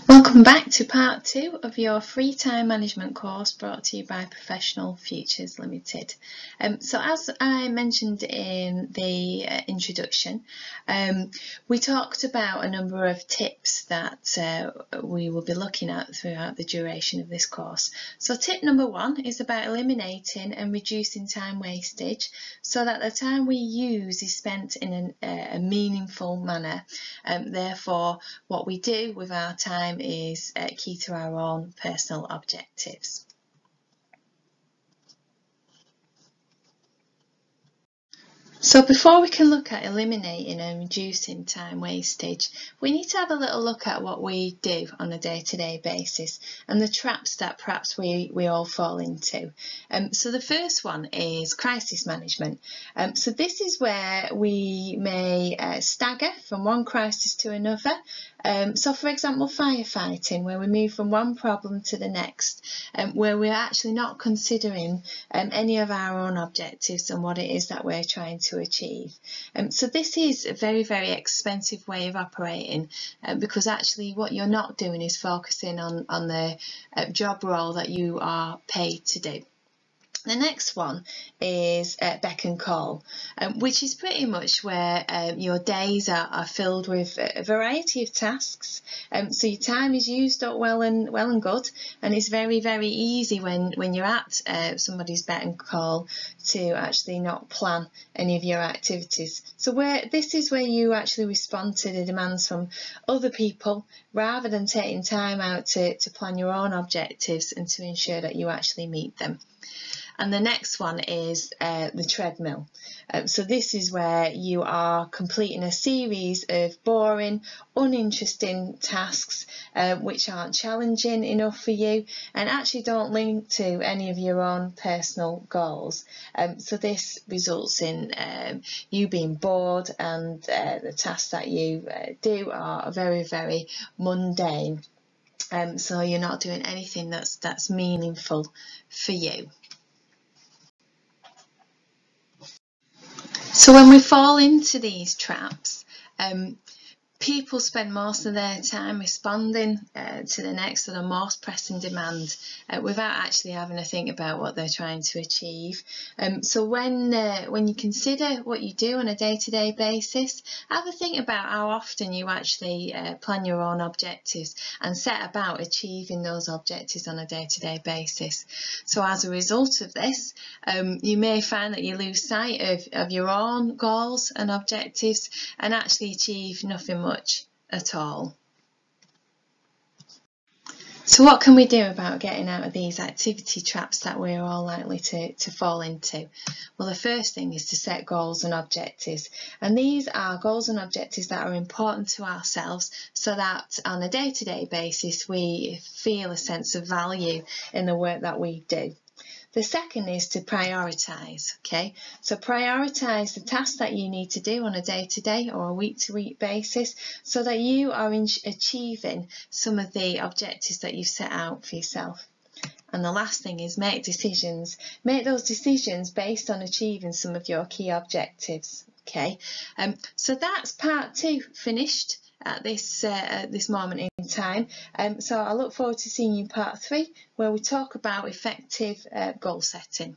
Welcome back to part 2 of your free time management course brought to you by Professional Futures Limited. So as I mentioned in the introduction, we talked about a number of tips that we will be looking at throughout the duration of this course. So tip number 1 is about eliminating and reducing time wastage so that the time we use is spent in a meaningful manner. Therefore, what we do with our time is key to our own personal objectives. So before we can look at eliminating and reducing time wastage, we need to have a little look at what we do on a day-to-day basis and the traps that perhaps we all fall into. So the first one is crisis management. So this is where we may stagger from one crisis to another. So for example, firefighting, where we move from one problem to the next, where we're actually not considering any of our own objectives and what it is that we're trying to achieve. So this is a very, very expensive way of operating because actually what you're not doing is focusing on the job role that you are paid to do. The next one is Beck and Call, which is pretty much where your days are filled with a variety of tasks. So your time is used up well and good, and it's very, very easy when you're at somebody's beck and call to actually not plan any of your activities. So this is where you actually respond to the demands from other people rather than taking time out to plan your own objectives and to ensure that you actually meet them. And the next one is the treadmill. So this is where you are completing a series of boring, uninteresting tasks which aren't challenging enough for you and actually don't link to any of your own personal goals. So this results in you being bored and the tasks that you do are very, very mundane. So you're not doing anything that's meaningful for you. So when we fall into these traps, people spend most of their time responding to the next or the most pressing demand without actually having to think about what they're trying to achieve. So when you consider what you do on a day-to-day basis, have a think about how often you actually plan your own objectives and set about achieving those objectives on a day-to-day basis. So as a result of this, you may find that you lose sight of your own goals and objectives and actually achieve nothing much at all. So what can we do about getting out of these activity traps that we're all likely to fall into? Well, the first thing is to set goals and objectives, and these are goals and objectives that are important to ourselves so that on a day-to-day basis we feel a sense of value in the work that we do. The second is to prioritise, okay? So prioritise the tasks that you need to do on a day-to-day or a week-to-week basis so that you are achieving some of the objectives that you've set out for yourself. And the last thing is make decisions. Make those decisions based on achieving some of your key objectives, okay? So that's part 2 finished at this moment in time. So I look forward to seeing you in part 3 where we talk about effective goal setting.